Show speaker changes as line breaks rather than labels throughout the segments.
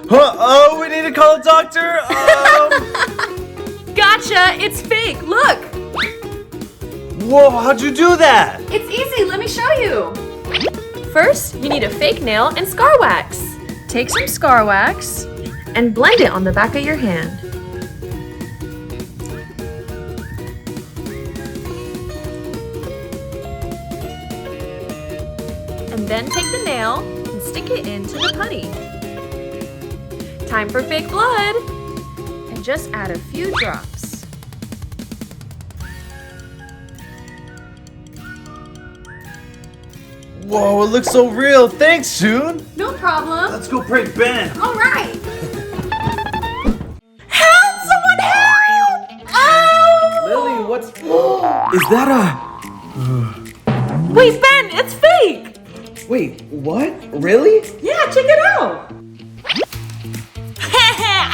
Huh? Oh, we need to call a doctor.
Gotcha! It's fake! Look!
Whoa, how'd you do that?
It's easy, let me show you! First, you need a fake nail and scar wax. Take some scar wax and blend it on the back of your hand. And then take the nail and stick it into the putty. Time for fake blood! And just add a few drops.
Whoa, it looks so real. Thanks, June.
No problem.
Let's go prank Ben.
All right. Help! Someone help! Oh!
Lily, what's... Is that
Wait, Ben, it's fake!
Wait, what? Really?
Yeah, check it out!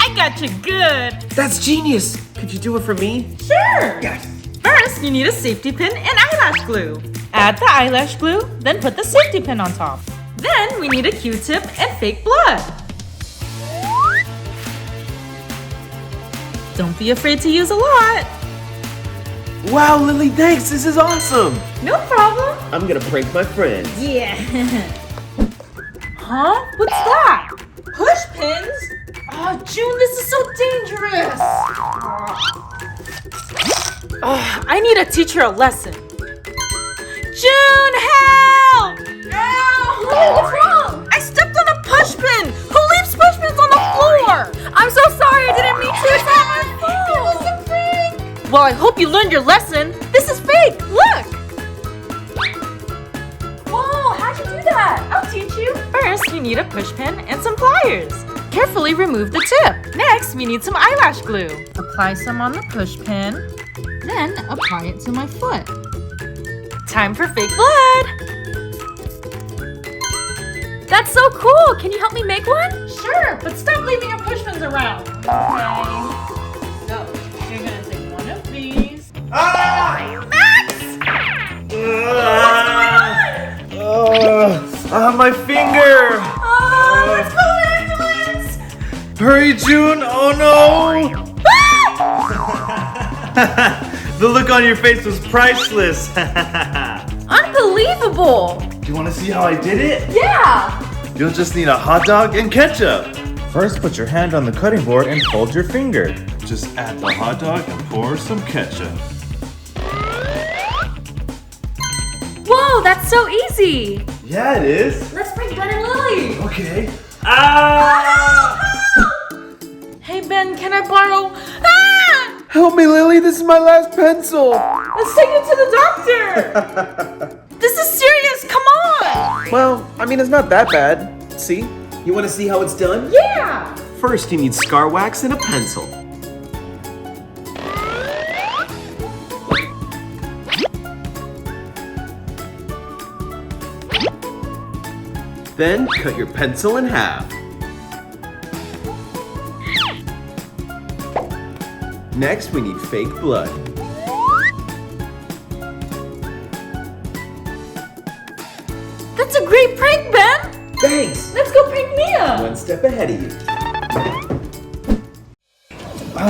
I got you good!
That's genius. Could you do it for me?
Sure!
Yes.
First, you need a safety pin and eyelash glue. Add the eyelash glue, then put the safety pin on top. Then we need a Q-tip and fake blood. Don't be afraid to use a lot.
Wow, Lily, thanks. This is awesome.
No problem.
I'm gonna prank my friends.
Yeah. Huh? What's that? Push pins? Oh, June, this is so dangerous. Oh, I need to teach her a lesson. June, help! Ow!
What's wrong?
I stepped on a push pin. Who leaves push pins on the floor?
I'm so sorry, I didn't mean to. It's not my fault.
It was a prank. Well, I hope you learned your lesson. This is fake. Look.
Whoa, how'd you do that?
I'll teach you. First, you need a push pin and some pliers. Carefully remove the tip. Next, we need some eyelash glue. Apply some on the push pin. Then apply it to my foot. Time for fake blood.
That's so cool. Can you help me make one?
Sure, but stop leaving your push pins around. Okay. So, you're gonna take one of these.
My finger.
Let's go, ambulance!
Hurry, June. Oh, no. The look on your face was priceless.
Unbelievable!
Do you want to see how I did it?
Yeah!
You'll just need a hot dog and ketchup. First, put your hand on the cutting board and hold your finger. Just add the hot dog and pour some ketchup.
Whoa, that's so easy!
Yeah, it is.
Let's bring Ben and Lily!
Okay. Ah!
Hey, Ben, can I borrow?
Help me, Lily. This is my last pencil.
Let's take you to the doctor. This is serious. Come on.
Well, I mean, it's not that bad. See? You want to see how it's done?
Yeah.
First, you need scar wax and a pencil. Then, cut your pencil in half. Next, we need fake blood.
That's a great prank, Ben.
Thanks!
Let's go prank Mia.
One step ahead of you.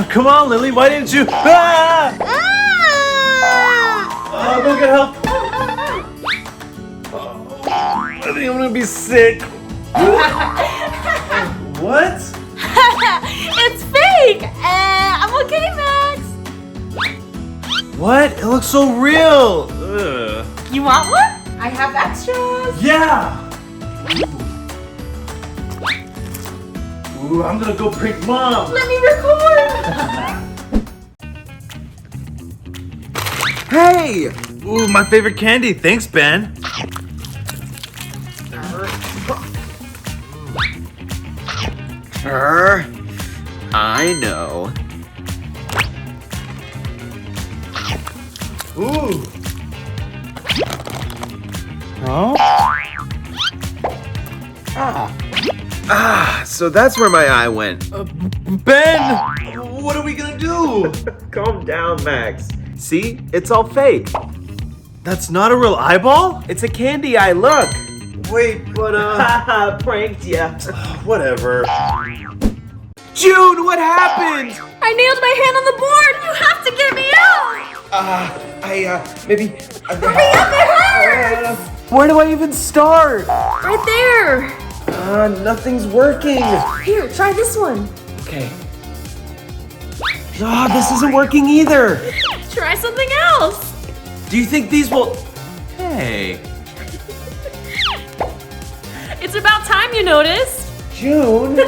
Come on, Lily, why didn't you? Ah! Oh, go get help. Oh, I think I'm gonna be sick. What?
It's fake. I'm okay, Max.
What? It looks so real. Ugh.
You want one? I have extras.
Yeah! Ooh, I'm gonna go prank Mom.
Let me record.
Hey! Ooh, my favorite candy. Thanks, Ben. I know. Ooh. Huh? So that's where my eye went. Ben! What are we gonna do? Calm down, Max. See? It's all fake. That's not a real eyeball? It's a candy eye, look. Wait, but
Haha, pranked ya.
whatever.
June, what happened?
I nailed my hand on the board! You have to get me out!
Maybe.
Hurry up, it hurts!
Where do I even start?
Right there!
Nothing's working.
Here, try this one.
Okay. This isn't working either.
Try something else!
Do you think these will... Hey.
It's about time you noticed.
June?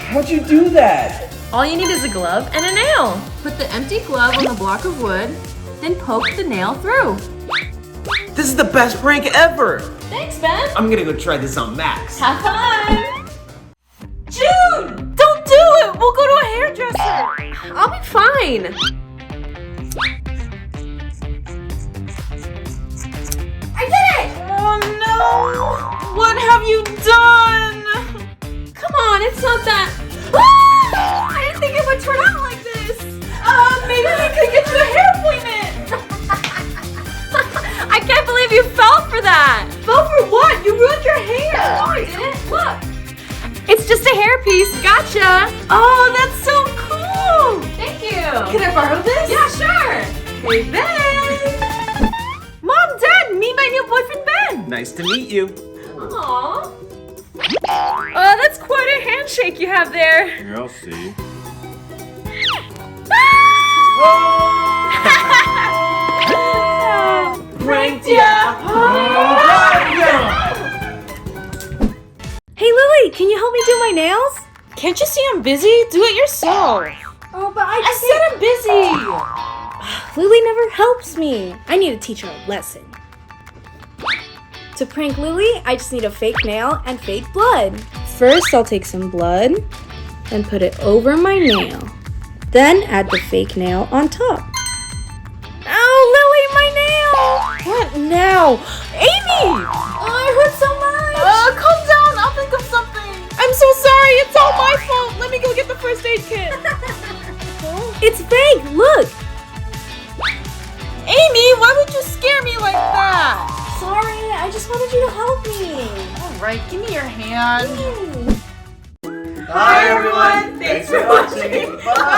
How'd you do that?
All you need is a glove and a nail. Put the empty glove on the block of wood, then poke the nail through.
This is the best prank ever.
Thanks, Ben.
I'm gonna go try this on Max.
Have fun!
June! Don't do it! We'll go to a hairdresser!
I'll be fine. I did it!
Oh no! What have you done?
Come on, it's not that. Ah! I didn't think it would turn out like this.
Maybe we could get you a hair appointment!
I can't believe you fell for that.
Fell for what? You ruined your hair!
No, I didn't. Look. It's just a hairpiece. Gotcha.
Oh, that's so cool!
Thank you.
Can I borrow this?
Yeah, sure.
Hey, Ben! Mom, Dad, meet my new boyfriend, Ben!
Nice to meet you.
Aww. That's quite a handshake you have there.
Here, I'll see.
Pranked ya!
Hey, Lily, can you help me do my nails?
Can't you see I'm busy? Do it yourself.
Oh, but
I said I'm busy.
Lily never helps me. I need to teach her a lesson. To prank Lily, I just need a fake nail and fake blood. First, I'll take some blood and put it over my nail. Then add the fake nail on top. Oh, Lily, my nail!
What now? Amy!
Oh, it hurts so much!
Calm down. I'll think of something. I'm so sorry. It's all my fault. Let me go get the first aid kit.
It's fake, look!
Amy, why would you scare me like that?
Sorry, I just wanted you to help me.
All right, give me your hand.
Hi, everyone. Thanks for watching. Bye.